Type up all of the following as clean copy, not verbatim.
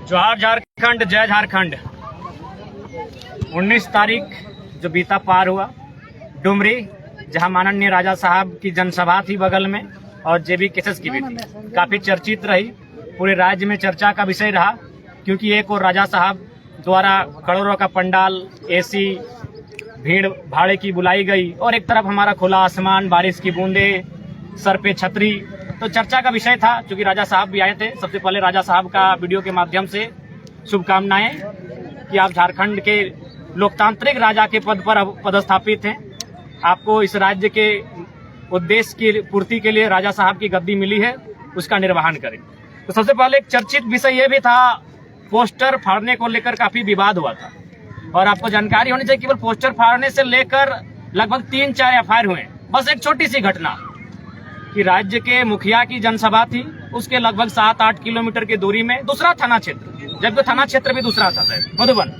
जोहार झारखंड, जय झारखंड। 19 तारीख जो बीता पार हुआ डुमरी, जहां माननीय राजा साहब की जनसभा थी बगल में और जेबी केसेस की भी थी, काफी चर्चित रही, पूरे राज्य में चर्चा का विषय रहा। क्योंकि एक और राजा साहब द्वारा करोड़ों का पंडाल, एसी, भीड़ भाड़े की बुलाई गई और एक तरफ हमारा खुला आसमान, बारिश की बूंदे, सर पे छतरी, तो चर्चा का विषय था। क्योंकि राजा साहब भी आए थे। सबसे पहले राजा साहब का वीडियो के माध्यम से शुभकामनाएं कि आप झारखंड के लोकतांत्रिक राजा के पद पर पदस्थापित हैं। आपको इस राज्य के उद्देश्य की पूर्ति के लिए राजा साहब की गद्दी मिली है, उसका निर्वहन करें। तो सबसे पहले एक चर्चित विषय ये भी था, पोस्टर फाड़ने को लेकर काफी विवाद हुआ था। और आपको जानकारी होनी चाहिए, केवल पोस्टर फाड़ने से लेकर लगभग 3-4 एफआईआर हुए। बस एक छोटी सी घटना कि राज्य के मुखिया की जनसभा थी, उसके लगभग 7-8 किलोमीटर की दूरी में दूसरा थाना क्षेत्र, जबकि थाना क्षेत्र भी दूसरा था शायद मधुबन।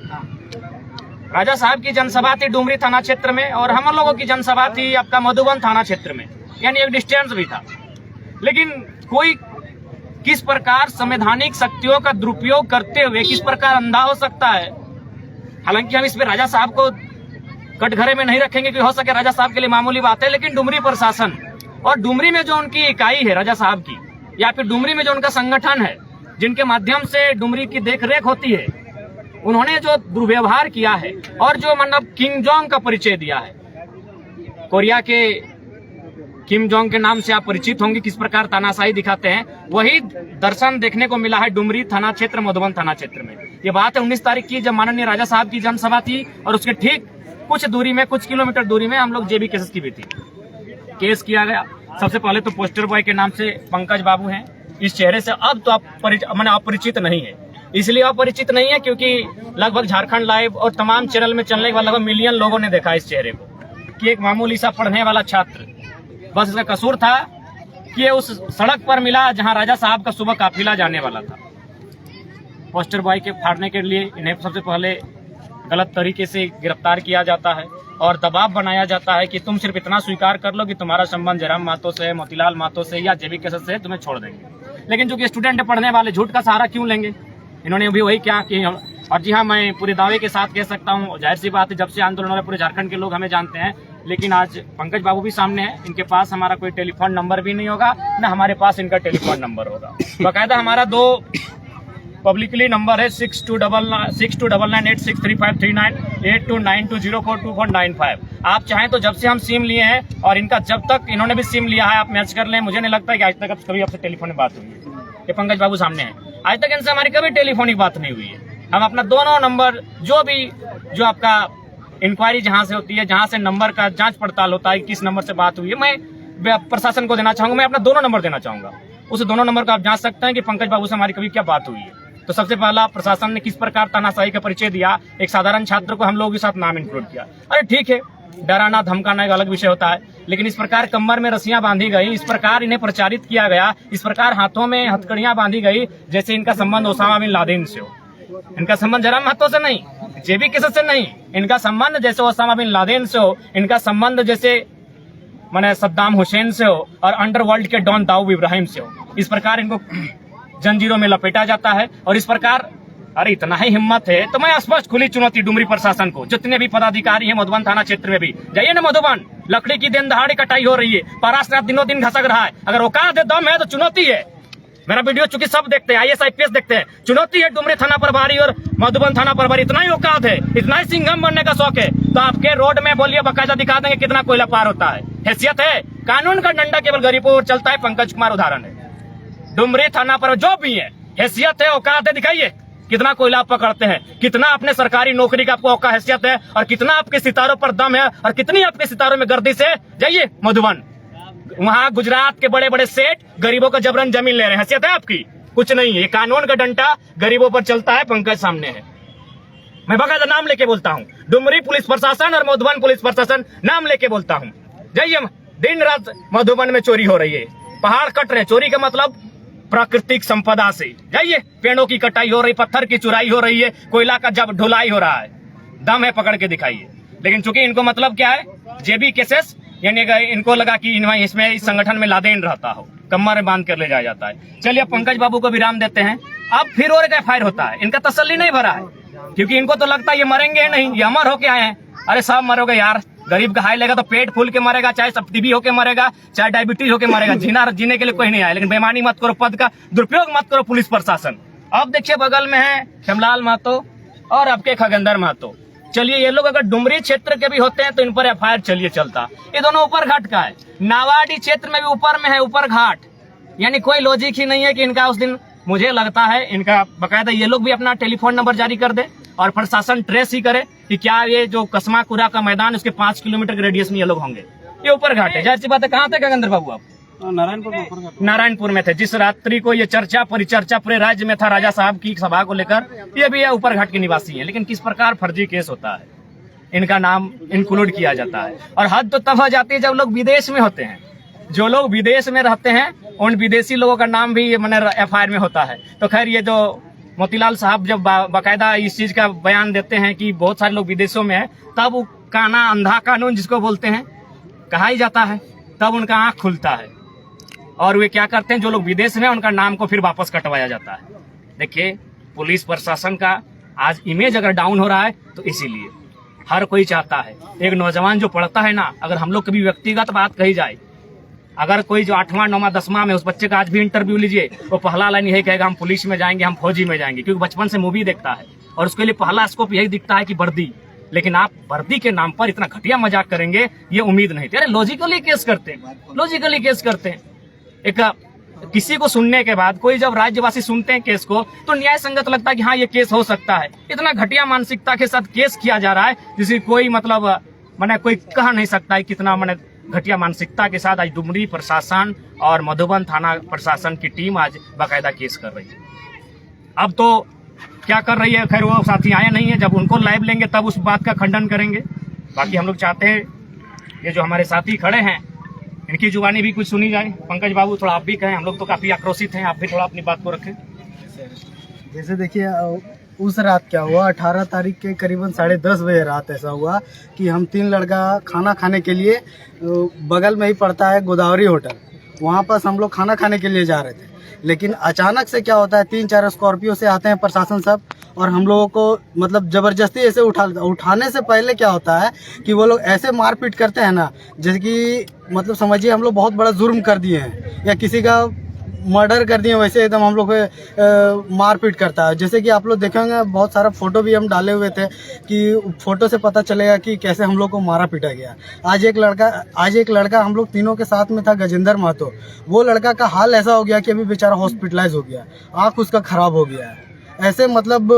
राजा साहब की जनसभा थी डुमरी थाना क्षेत्र में और हम लोगों की जनसभा थी आपका मधुबन थाना क्षेत्र में, यानी एक डिस्टेंस भी था। लेकिन कोई किस प्रकार संवैधानिक शक्तियों का दुरुपयोग करते हुए किस प्रकार अंधा हो सकता है। हालांकि हम इस पे राजा साहब को कटघरे में नहीं रखेंगे कि हो सके राजा साहब के लिए मामूली बात है, लेकिन डुमरी प्रशासन और डुमरी में जो उनकी इकाई है राजा साहब की, या फिर डुमरी में जो उनका संगठन है जिनके माध्यम से डुमरी की देखरेख होती है, उन्होंने जो दुर्व्यवहार किया है और जो मतलब किम जोंग का परिचय दिया है, कोरिया के किम जोंग के नाम से आप परिचित होंगे, किस प्रकार तानाशाही दिखाते हैं, वही दर्शन देखने को मिला है डुमरी थाना क्षेत्र, मधुबन थाना क्षेत्र में। ये बात है 19 तारीख की, जब माननीय राजा साहब की जनसभा थी और उसके ठीक कुछ दूरी में, कुछ किलोमीटर दूरी में हम लोग जेबी केसेस की भी थी। केस किया गया। सबसे पहले तो पोस्टर बॉय के नाम से पंकज बाबू हैं। इस चेहरे से अब तो आप अपरिचित नहीं है। इसलिए अपरिचित नहीं है क्योंकि लगभग झारखंड लाइव और तमाम चैनल में चलने के बाद लगभग मिलियन लोगों ने देखा इस चेहरे को कि एक मामूली सा पढ़ने वाला छात्र, बस इसका कसूर था कि ये उस सड़क पर मिला जहां राजा साहब का सुबह काफिला जाने वाला था। पोस्टर बॉय के फाड़ने के लिए इन्हें सबसे पहले गलत तरीके से गिरफ्तार किया जाता है और दबाव बनाया जाता है कि तुम सिर्फ इतना स्वीकार कर लो कि तुम्हारा संबंध जयराम महतो से, मोतीलाल महतो से या जेबी केसेस से, तुम्हें छोड़ देंगे। लेकिन जो कि स्टूडेंट है, पढ़ने वाले, झूठ का सहारा क्यों लेंगे? इन्होंने भी वही क्या कि, और जी हाँ, मैं पूरे दावे के साथ कह सकता हूँ, जाहिर सी बात है, जब से आंदोलन हो रहा है पूरे झारखंड के लोग हमें जानते हैं। लेकिन आज पंकज बाबू भी सामने हैं, इनके पास हमारा कोई टेलीफोन नंबर भी नहीं होगा, न हमारे पास इनका टेलीफोन नंबर होगा। बाकायदा हमारा 2 पब्लिकली नंबर है 6299863539, 8292042495। आप चाहें तो जब से हम सिम लिए हैं और इनका जब तक इन्होंने भी सिम लिया है, आप मैच कर लें। मुझे नहीं लगता कि आज तक कभी आपसे टेलीफोन में बात हुई है। ये पंकज बाबू सामने हैं, आज तक इनसे हमारी कभी टेलीफोनिक बात नहीं हुई है। हम अपना दोनों नंबर जो आपका इंक्वायरी जहां से होती है, जहां से नंबर का जांच पड़ताल होता है, किस नंबर से बात हुई है, मैं प्रशासन को देना चाहूंगा। मैं अपना दोनों नंबर देना चाहूंगा, उस दोनों नंबर को आप जांच सकते हैं कि पंकज बाबू से हमारी कभी क्या बात हुई है। तो सबसे पहला प्रशासन ने किस प्रकार तानाशाही का परिचय दिया, एक साधारण छात्र को हम लोग के साथ नाम इंक्लूड किया। अरे ठीक है, डराना धमकाना एक अलग विषय होता है, लेकिन इस प्रकार कमर में रस्सियां बांधी गई, इस प्रकार इन्हें प्रचारित किया गया, इस प्रकार हाथों में हथकड़ियां बांधी गई जैसे इनका संबंध ओसामा बिन लादेन से हो। इनका संबंध जयराम महतो से नहीं, जेबी केसेस से नहीं, इनका संबंध जैसे ओसामा बिन लादेन से हो, इनका संबंध जैसे माने सद्दाम हुसैन से हो और अंडरवर्ल्ड के डॉन दाऊद इब्राहिम से हो। इस प्रकार इनको जंजीरों में लपेटा जाता है और इस प्रकार, अरे इतना ही हिम्मत है तो मैं स्पष्ट खुली चुनौती डुमरी प्रशासन को, जितने भी पदाधिकारी हैं मधुबन थाना क्षेत्र में भी जाइए ना। मधुबन लकड़ी की दिन दहाड़ी कटाई हो रही है, परास दिनों दिन घसक रहा है। अगर औकात है, दम है तो चुनौती है। मेरा वीडियो चूंकि सब देखते हैं, IAS IPS देखते हैं, चुनौती है डुमरी थाना प्रभारी और मधुबन थाना प्रभारी। इतना ही औकात है, इतना ही सिंघम बनने का शौक है तो आपके रोड में बोलिए, बाकायदा दिखा देंगे कितना कोयला पार होता है। हैसियत है, कानून का डंडा केवल गरीबों पर चलता है। पंकज कुमार उदाहरण है, डुमरी थाना पर जो भी है, हैसियत है, औकात है, दिखाइए कितना कोयला आप पकड़ते हैं, कितना अपने सरकारी नौकरी का आपको औकात हैसियत है और कितना आपके सितारों पर दम है और कितनी आपके सितारों में गर्दिश है। जाइए मधुबन, वहां गुजरात के बड़े बड़े सेठ गरीबों का जबरन जमीन ले रहे हैं, हैसियत है आपकी? कुछ नहीं है। कानून का डंडा गरीबों पर चलता है, पंकज सामने है। मैं बाकायदा नाम लेके बोलता हूँ, डुमरी पुलिस प्रशासन और मधुबन पुलिस प्रशासन नाम लेके बोलता हूँ। जाइए, दिन रात मधुबन में चोरी हो रही है, पहाड़ कट रहे हैं। चोरी का मतलब प्राकृतिक संपदा से, जाइए, पेड़ों की कटाई हो रही, पत्थर की चुराई हो रही है, कोयला का जब ढुलाई हो रहा है, दम है पकड़ के दिखाइए। लेकिन चूंकि इनको मतलब क्या है, जेबी केसेस, यानी इनको लगा कि इसमें इस संगठन में लादेन रहता हो, कमर में बांध कर ले जाया जाता है। चलिए पंकज बाबू को विराम देते हैं अब फिर और एक FIR होता है। इनका तसल्ली नहीं भरा है, क्योंकि इनको तो लगता है ये मरेंगे नहीं, ये अमर होके आए हैं। अरे सब मरोगे यार, गरीब का हाई लेगा तो पेट फूल के मरेगा, चाहे सब टीबी होके मरेगा, चाहे डायबिटीज होके मरेगा। जीने के लिए कोई नहीं आया। लेकिन बेईमानी मत करो, पद का दुरुपयोग मत करो पुलिस प्रशासन। अब देखिए बगल में है खेमलाल महतो और आपके खगेंद्र महतो। चलिए ये लोग अगर डुमरी क्षेत्र के भी होते हैं तो इन पर FIR चलिए चलता। ये दोनों ऊपर घाट का है, नावाडी क्षेत्र में भी ऊपर में है, ऊपर घाट। यानी कोई लॉजिक ही नहीं है कि इनका उस दिन, मुझे लगता है इनका बकायदा ये लोग भी अपना टेलीफोन नंबर जारी कर दे और प्रशासन ट्रेस ही करे कि क्या ये जो कसमाकुरा का मैदान उसके 5 किलोमीटर के रेडियस में ये लोग होंगे। ये ऊपर घाट है। जाहिर सी बात है। कहाँ थे खगेंद्र बाबू आप? नारायणपुर में थे। जिस रात्रि को ये चर्चा परिचर्चा पूरे राज्य में था राजा साहब की सभा को लेकर, ये भी ऊपर घाट के निवासी हैं। लेकिन किस प्रकार फर्जी केस होता है, इनका नाम इंक्लूड किया जाता है। और हद तो तब हो जाती है जब लोग विदेश में होते हैं। जो लोग विदेश में रहते हैं उन विदेशी लोगों का नाम भी मैंने FIR में होता है। तो खैर ये जो मोतीलाल साहब जब बाकायदा इस चीज का बयान देते हैं कि बहुत सारे लोग विदेशों में हैं, तब वो काना अंधा कानून जिसको बोलते हैं कहा ही जाता है, तब उनका आंख खुलता है और वे क्या करते हैं, जो लोग विदेश में उनका नाम को फिर वापस कटवाया जाता है। देखिए पुलिस प्रशासन का आज इमेज अगर डाउन हो रहा है तो इसीलिए हर कोई चाहता है, एक नौजवान जो पढ़ता है ना, अगर हम लोग कभी व्यक्तिगत बात कही जाए, अगर कोई जो 8वां 9वां 10वां में, उस बच्चे का आज भी इंटरव्यू लीजिए, वो पहला लाइन यही कहेगा हम पुलिस में जाएंगे, हम फौजी में जाएंगे, क्योंकि बचपन से मूवी देखता है और उसके लिए पहला स्कोप यही दिखता है कि वर्दी। लेकिन आप वर्दी के नाम पर इतना घटिया मजाक करेंगे ये उम्मीद नहीं थी। अरे लॉजिकली केस करते हैं, लॉजिकली केस करते हैं। एक किसी को सुनने के बाद, कोई जब राज्यवासी सुनते हैं केस को तो न्याय संगत लगता है कि हाँ ये केस हो सकता है। इतना घटिया मानसिकता के साथ केस किया जा रहा है जिसकी कोई मतलब मैंने कोई कह नहीं सकता है कितना मैंने घटिया मानसिकता के साथ आज डुमरी प्रशासन और मधुबन थाना प्रशासन की टीम आज बाकायदा केस कर रही है। अब तो क्या कर रही है, खैर वो साथी आए नहीं है, जब उनको लाइव लेंगे तब उस बात का खंडन करेंगे। बाकी हम लोग चाहते हैं ये जो हमारे साथी खड़े हैं इनकी जुबानी भी कुछ सुनी जाए। पंकज बाबू थोड़ा आप भी कहें, हम लोग तो काफी आक्रोशित हैं, आप भी थोड़ा अपनी बात को रखें। जैसे देखिए उस रात क्या हुआ, 18 तारीख के करीबन 10:30 बजे रात ऐसा हुआ कि हम 3 लड़का खाना खाने के लिए, बगल में ही पड़ता है गोदावरी होटल, वहाँ पर हम लोग खाना खाने के लिए जा रहे थे। लेकिन अचानक से क्या होता है, 3-4 स्कॉर्पियो से आते हैं प्रशासन सब और हम लोगों को मतलब जबरदस्ती ऐसे उठाने से पहले क्या होता है कि वो लोग ऐसे मारपीट करते हैं ना, जैसे कि मतलब समझिए हम लोग बहुत बड़ा जुर्म कर दिए हैं या किसी का मर्डर कर दिए, वैसे एकदम हम लोग पे मारपीट करता है। जैसे कि आप लोग देखेंगे बहुत सारा फोटो भी हम डाले हुए थे कि फोटो से पता चलेगा कि कैसे हम लोग को मारा पीटा गया। आज एक लड़का हम लोग तीनों के साथ में था, गजेंद्र महतो। वो लड़का का हाल ऐसा हो गया कि अभी बेचारा हॉस्पिटलाइज हो गया, आँख उसका खराब हो गया है। ऐसे मतलब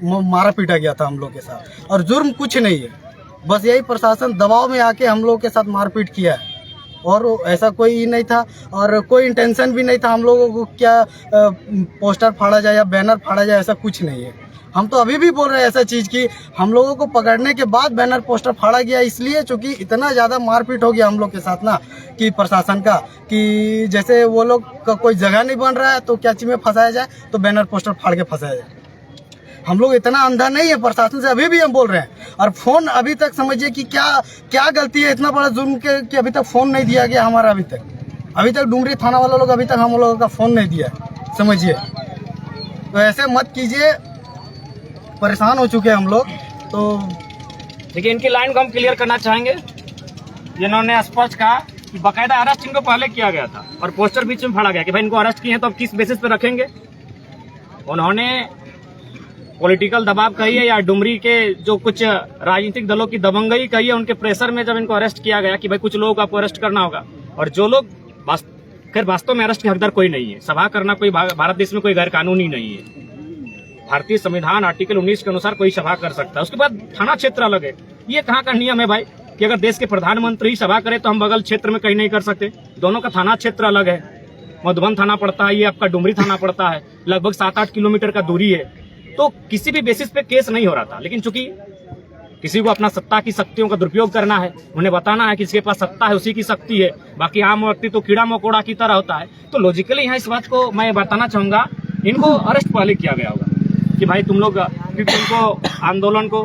मारा पीटा गया था हम लोग के साथ और जुर्म कुछ नहीं है, बस यही प्रशासन दबाव में आके हम लोग के साथ मारपीट किया है और ऐसा कोई नहीं था और कोई इंटेंशन भी नहीं था हम लोगों को क्या पोस्टर फाड़ा जाए या बैनर फाड़ा जाए, ऐसा कुछ नहीं है। हम तो अभी भी बोल रहे हैं ऐसा चीज़ कि हम लोगों को पकड़ने के बाद बैनर पोस्टर फाड़ा गया इसलिए चूँकि इतना ज़्यादा मारपीट हो गया हम लोग के साथ ना कि प्रशासन का, कि जैसे वो लोग का कोई जगह नहीं बन रहा है तो क्या चीज़ में फंसाया जाए, तो बैनर पोस्टर फाड़ के फंसाया जाए। हम लोग इतना अंधा नहीं है, प्रशासन से अभी भी हम बोल रहे हैं। और फोन अभी तक समझिए कि क्या गलती है, इतना बड़ा जुर्म के कि अभी तक फोन नहीं दिया गया हमारा। अभी तक डुमरी थाना वाला लोग अभी तक हम लोगों का फोन नहीं दिया, समझिए। तो ऐसे मत कीजिए, परेशान हो चुके हैं हम लोग। तो देखिए इनकी लाइन को हम क्लियर करना चाहेंगे। जिन्होंने स्पष्ट कहा कि बाकायदा अरेस्ट इनको पहले किया गया था और पोस्टर बीच में फाड़ा गया कि भाई इनको अरेस्ट किए हैं तो अब किस बेसिस पे रखेंगे। उन्होंने पॉलिटिकल दबाव कहिए या डुमरी के जो कुछ राजनीतिक दलों की दबंगई कहिए, उनके प्रेशर में जब इनको अरेस्ट किया गया कि भाई कुछ लोगों को आपको अरेस्ट करना होगा, और जो लोग खैर वास्तव में अरेस्ट के हकदार कोई नहीं है। सभा करना कोई भारत देश में कोई गैर कानूनी नहीं है। भारतीय संविधान आर्टिकल 19 के अनुसार कोई सभा कर सकता है। उसके बाद थाना क्षेत्र अलग है। ये कहाँ का नियम है भाई कि अगर देश के प्रधानमंत्री ही सभा करे तो हम बगल क्षेत्र में कहीं नहीं कर सकते? दोनों का थाना क्षेत्र अलग है। मधुबन थाना पड़ता है, ये आपका डुमरी थाना पड़ता है, लगभग 7-8 किलोमीटर का दूरी है। तो किसी भी बेसिस पे केस नहीं हो रहा था। लेकिन चूंकि किसी को अपना सत्ता की शक्तियों का दुरुपयोग करना है, उन्हें बताना है कि इसके पास सत्ता है, उसी की शक्ति है, बाकी आम व्यक्ति तो कीड़ा मकोड़ा की तरह होता है। तो लॉजिकली यहाँ इस बात को मैं बताना चाहूंगा, इनको अरेस्ट पहले किया गया होगा कि भाई तुम लोग, क्योंकि उनको आंदोलन को,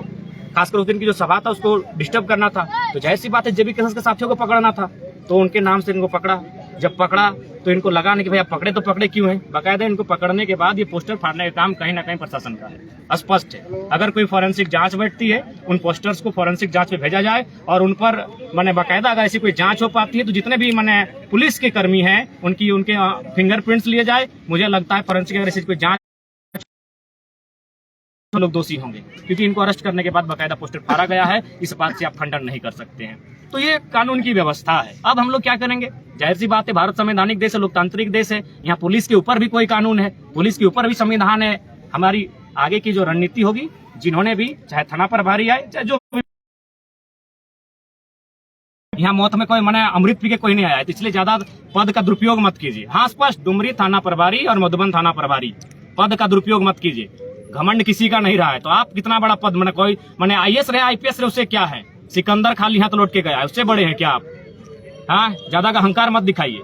खासकर उस दिन की जो सभा था उसको डिस्टर्ब करना था, तो जाहिर सी बात है जेबी केसेस के साथियों को पकड़ना था, तो उनके नाम से इनको पकड़ा। जब पकड़ा तो इनको लगा नहीं कि भैया पकड़े तो पकड़े क्यों हैं। बाकायदा इनको पकड़ने के बाद ये पोस्टर फाड़ने का काम कहीं ना कहीं प्रशासन का है, स्पष्ट है। अगर कोई फॉरेंसिक जांच बैठती है, उन पोस्टर्स को फॉरेंसिक जांच पे भेजा जाए और उन पर माने बाकायदा अगर ऐसी कोई जांच हो पाती है तो जितने भी माने पुलिस के कर्मी हैं उनके फिंगरप्रिंट्स लिए जाए। मुझे लगता है फॉरेंसिक अगर ऐसी कोई जांच लोग दोषी होंगे, क्योंकि इनको अरेस्ट करने के बाद बाकायदा पोस्टर फाड़ा गया है। इस बात से आप खंडन नहीं कर सकते हैं। तो ये कानून की व्यवस्था है। अब हम लोग क्या करेंगे? जाहिर सी बात है, भारत संवैधानिक देश है, लोकतांत्रिक देश है। यहाँ पुलिस के ऊपर भी कोई कानून है, पुलिस के ऊपर भी संविधान है। हमारी आगे की जो रणनीति होगी, जिन्होंने भी चाहे थाना प्रभारी आए चाहे जो यहाँ मौत में कोई मने अमृत पी के कोई नहीं आया है, तो इसलिए ज्यादा पद का दुरुपयोग मत कीजिए। हाँ, स्पष्ट डुमरी थाना प्रभारी और मधुबन थाना प्रभारी, पद का दुरुपयोग मत कीजिए। घमंड किसी का नहीं रहा है, तो आप कितना बड़ा पद मने कोई मने आईएएस रहे आईपीएस रहे, उससे क्या है? सिकंदर खाली हाथ लौट के गया है, उससे बड़े हैं क्या आप? हाँ, ज्यादा का अहंकार मत दिखाइए।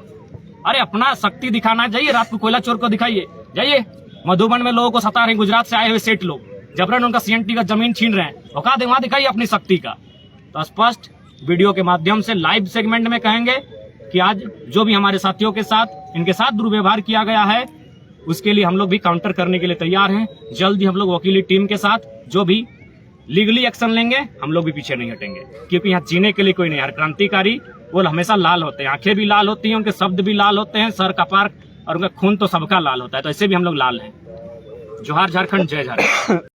अरे अपना शक्ति दिखाना चाहिए, रात को कोयला चोर को दिखाइए। जाइए मधुबन में लोगों को सता रहे, गुजरात से आए हुए सेठ लोग जबरन उनका सीएनटी का जमीन छीन रहे हैं, औकात है वहां दिखाइए अपनी शक्ति का। तो स्पष्ट वीडियो के माध्यम से लाइव सेगमेंट में कहेंगे कि आज जो भी हमारे साथियों के साथ इनके साथ दुर्व्यवहार किया गया है, उसके लिए हम लोग भी काउंटर करने के लिए तैयार हैं। जल्द ही हम लोग वकीली टीम के साथ जो भी लीगली एक्शन लेंगे, हम लोग भी पीछे नहीं हटेंगे, क्योंकि यहाँ जीने के लिए कोई नहीं। हर क्रांतिकारी वो हमेशा लाल होते हैं, आंखें भी लाल होती हैं, उनके शब्द भी लाल होते हैं, सर कपार और उनका खून तो सबका लाल होता है। तो ऐसे भी हम लोग लाल हैं। जोहार झारखंड, जय झारखंड।